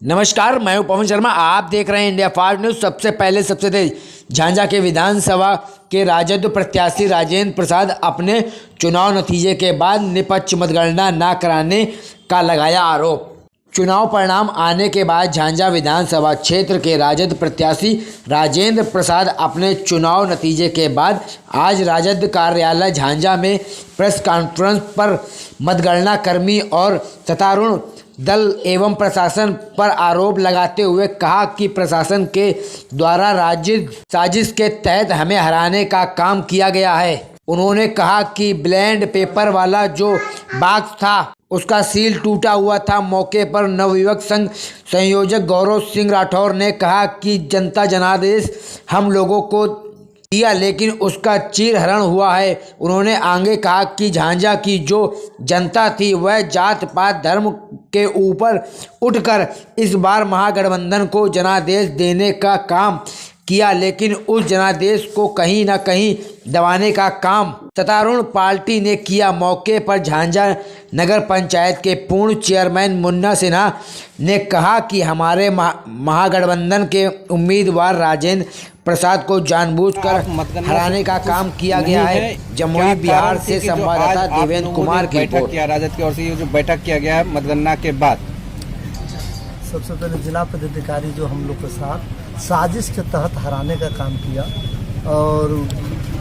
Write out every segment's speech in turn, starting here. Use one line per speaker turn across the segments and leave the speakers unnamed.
नमस्कार, मैं हूं पवन शर्मा। आप देख रहे हैं इंडिया फास्ट न्यूज। सबसे पहले सबसे तेज झांझा के विधानसभा के राजद प्रत्याशी राजेंद्र प्रसाद अपने चुनाव नतीजे के बाद निष्पक्ष मतगणना न कराने का लगाया आरोप। चुनाव परिणाम आने के बाद झांझा विधानसभा क्षेत्र के राजद प्रत्याशी राजेंद्र प्रसाद अपने चुनाव नतीजे के बाद आज राजद कार्यालय झांझा में प्रेस कॉन्फ्रेंस पर मतगणना कर्मी और सत्तारूढ़ दल एवं प्रशासन पर आरोप लगाते हुए कहा कि प्रशासन के द्वारा राजनीतिक साजिश के तहत हमें हराने का काम किया गया है। उन्होंने कहा कि ब्लैंड पेपर वाला जो बॉक्स था उसका सील टूटा हुआ था। मौके पर नवयुवक संघ संयोजक गौरव सिंह राठौर ने कहा कि जनता जनादेश हम लोगों को दिया, लेकिन उसका चीरहरण हुआ है। उन्होंने आगे कहा कि झांझा की जो जनता थी वह जात पात धर्म के ऊपर उठकर इस बार महागठबंधन को जनादेश देने का काम किया, लेकिन उस जनादेश को कहीं न कहीं दबाने का काम सत्तारूढ़ पार्टी ने किया। मौके पर झांझा नगर पंचायत के पूर्व चेयरमैन मुन्ना सिन्हा ने कहा कि हमारे महागठबंधन के उम्मीदवार राजेंद्र प्रसाद को जानबूझकर हराने का काम किया गया है। जमुई बिहार से संवाददाता देवेंद्र कुमार की रिपोर्ट।
राजद की ओर से ये जो बैठक किया गया है मतगणना के बाद,
सबसे पहले जिला पदाधिकारी जो हम लोग के साथ साजिश के तहत हराने का काम किया और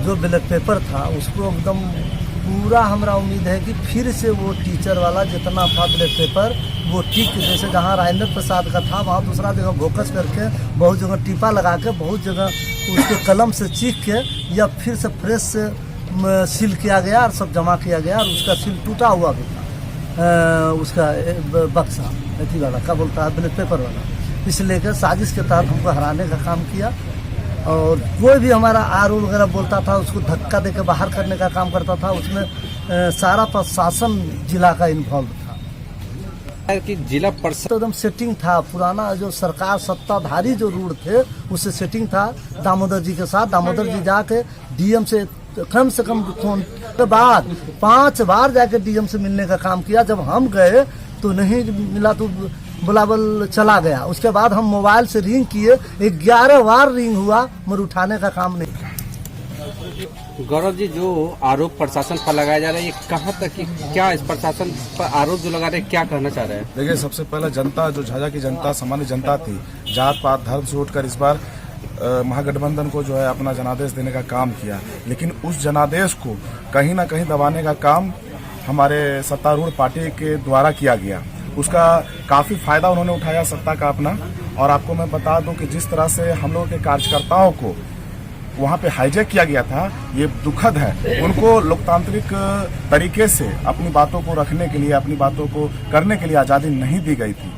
जो बैलेट पेपर था उसको एकदम पूरा हमारा उम्मीद है कि फिर से वो टीचर वाला जितना था बैलेट पेपर वो टिक, जैसे जहाँ राजेंद्र प्रसाद का था वहाँ दूसरा जगह फोकस करके बहुत जगह टीपा लगा के बहुत जगह उसके कलम से चीख के या फिर से फ्रेश से सील किया गया और सब जमा किया गया और उसका सील टूटा हुआ भी था। उसका बक्सा अथी वाला क्या बोलता है बैलेट पेपर वाला, इसलिए के साजिश के तहत हमको हराने का काम किया। और कोई भी हमारा आरोप वगैरह बोलता था उसको धक्का देकर बाहर करने का काम करता था। उसमें सारा प्रशासन जिला का इन्वॉल्व था
कि जिला परिषद
तो एकदम सेटिंग था। पुराना जो सरकार सत्ताधारी जो रूढ़ थे उससे सेटिंग था दामोदर जी के साथ। दामोदर जी जाके डीएम से कम फोन के बाद 5 बार जाके डीएम से मिलने का काम किया। जब हम गए तो नहीं मिला तो बुलावल चला गया। उसके बाद हम मोबाइल से रिंग किए, 11 बार रिंग हुआ मगर उठाने का काम नहीं।
गौरव जी, जो आरोप प्रशासन पर लगाया जा रहा है ये कहाँ तक कि क्या इस प्रशासन पर आरोप जो लगा रहे हैं क्या कहना चाह रहे हैं?
देखिए, सबसे पहले जनता जो झाझा की जनता सामान्य जनता थी, जात पात धर्म से उठकर इस बार महागठबंधन को जो है अपना जनादेश देने का काम किया, लेकिन उस जनादेश को कहीं ना कहीं दबाने का काम हमारे सत्तारूढ़ पार्टी के द्वारा किया गया। उसका काफी फायदा उन्होंने उठाया सत्ता का अपना। और आपको मैं बता दूं कि जिस तरह से हम लोगों के कार्यकर्ताओं को वहां पे हाईजैक किया गया था, ये दुखद है। उनको लोकतांत्रिक तरीके से अपनी बातों को रखने के लिए, अपनी बातों को करने के लिए आजादी नहीं दी गई थी।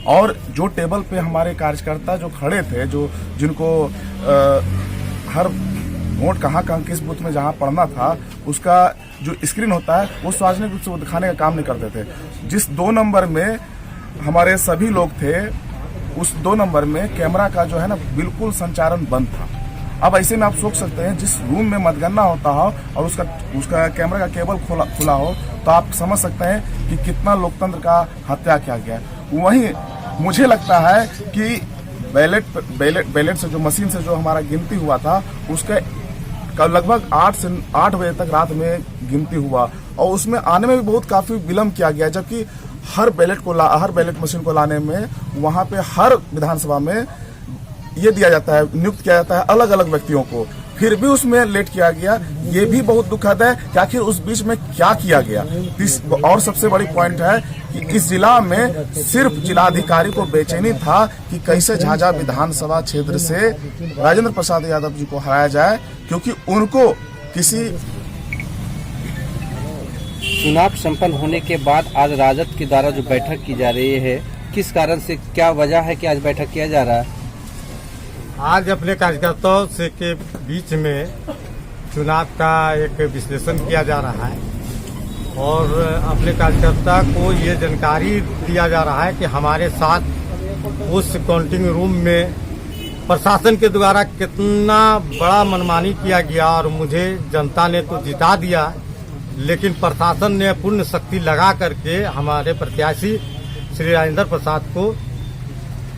और जो टेबल पे हमारे कार्यकर्ता जो खड़े थे, जो जिनको हर वोट कहाँ किस बूथ में जहाँ पड़ना था उसका जो स्क्रीन होता है वो सार्वजनिक रूप से वो दिखाने का काम नहीं करते थे। जिस 2 नंबर में हमारे सभी लोग थे, उस 2 नंबर में कैमरा का जो है ना बिल्कुल संचालन बंद था। अब ऐसे में आप सोच सकते हैं, जिस रूम में मतगणना होता हो और उसका कैमरा का केबल खुला हो, तो आप समझ सकते हैं कि कितना लोकतंत्र का हत्या किया गया। वहीं मुझे लगता है कि बैलेट से जो मशीन से जो हमारा गिनती हुआ था उसके लगभग 8 बजे तक रात में गिनती हुआ और उसमें आने में भी बहुत काफी विलम्ब किया गया, जबकि हर बैलेट मशीन को लाने में वहां पे हर विधानसभा में ये दिया जाता है, नियुक्त किया जाता है अलग अलग व्यक्तियों को, फिर भी उसमें लेट किया गया। ये भी बहुत दुखद है कि आखिर उस बीच में क्या किया गया। और सबसे बड़ी पॉइंट है कि इस जिला में सिर्फ जिलाधिकारी को बेचैनी था कि कैसे झाझा विधानसभा क्षेत्र से राजेंद्र प्रसाद यादव जी को हराया जाए, क्योंकि उनको किसी
चुनाव संपन्न होने के बाद आज राजद के द्वारा जो बैठक की जा रही है, किस कारण से, क्या वजह है कि आज बैठक किया जा रहा है?
आज अपने कार्यकर्ताओं से के बीच में चुनाव का एक विश्लेषण किया जा रहा है और अपने कार्यकर्ता को ये जानकारी दिया जा रहा है कि हमारे साथ उस काउंटिंग रूम में प्रशासन के द्वारा कितना बड़ा मनमानी किया गया और मुझे जनता ने तो जिता दिया, लेकिन प्रशासन ने पूर्ण शक्ति लगा करके हमारे प्रत्याशी श्री राजेंद्र प्रसाद को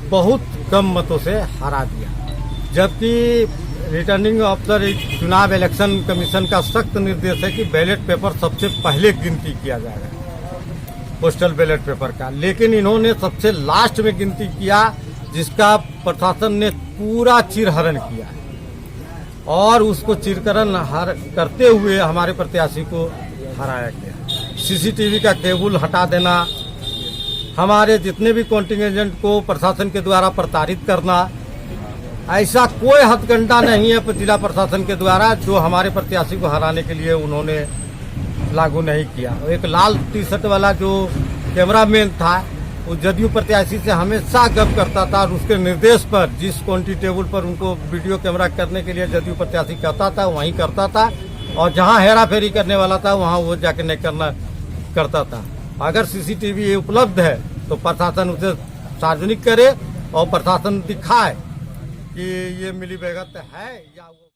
बहुत कम मतों से हरा दिया, जबकि रिटर्निंग अफसर चुनाव इलेक्शन कमीशन का सख्त निर्देश है कि बैलेट पेपर सबसे पहले गिनती किया जाएगा पोस्टल बैलेट पेपर का, लेकिन इन्होंने सबसे लास्ट में गिनती किया, जिसका प्रशासन ने पूरा चिरहरण किया और उसको चिरकरण करते हुए हमारे प्रत्याशी को हराया गया। सीसीटीवी का केबल हटा देना, हमारे जितने भी काउंटिंग एजेंट को प्रशासन के द्वारा प्रताड़ित करना, ऐसा कोई हथकंडा नहीं है जिला प्रशासन के द्वारा जो हमारे प्रत्याशी को हराने के लिए उन्होंने लागू नहीं किया। एक लाल टी शर्ट वाला जो कैमरामैन था वो जदयू प्रत्याशी से हमेशा गप करता था और उसके निर्देश पर जिस काउंटिंग टेबल पर उनको वीडियो कैमरा करने के लिए जदयू प्रत्याशी कहता था वहीं करता था, और जहां हेरा फेरी करने वाला था वहां वो जाके नहीं करता था। अगर सीसीटीवी उपलब्ध है तो प्रशासन उसे सार्वजनिक करे और प्रशासन दिखाए कि ये मिलीभगत है या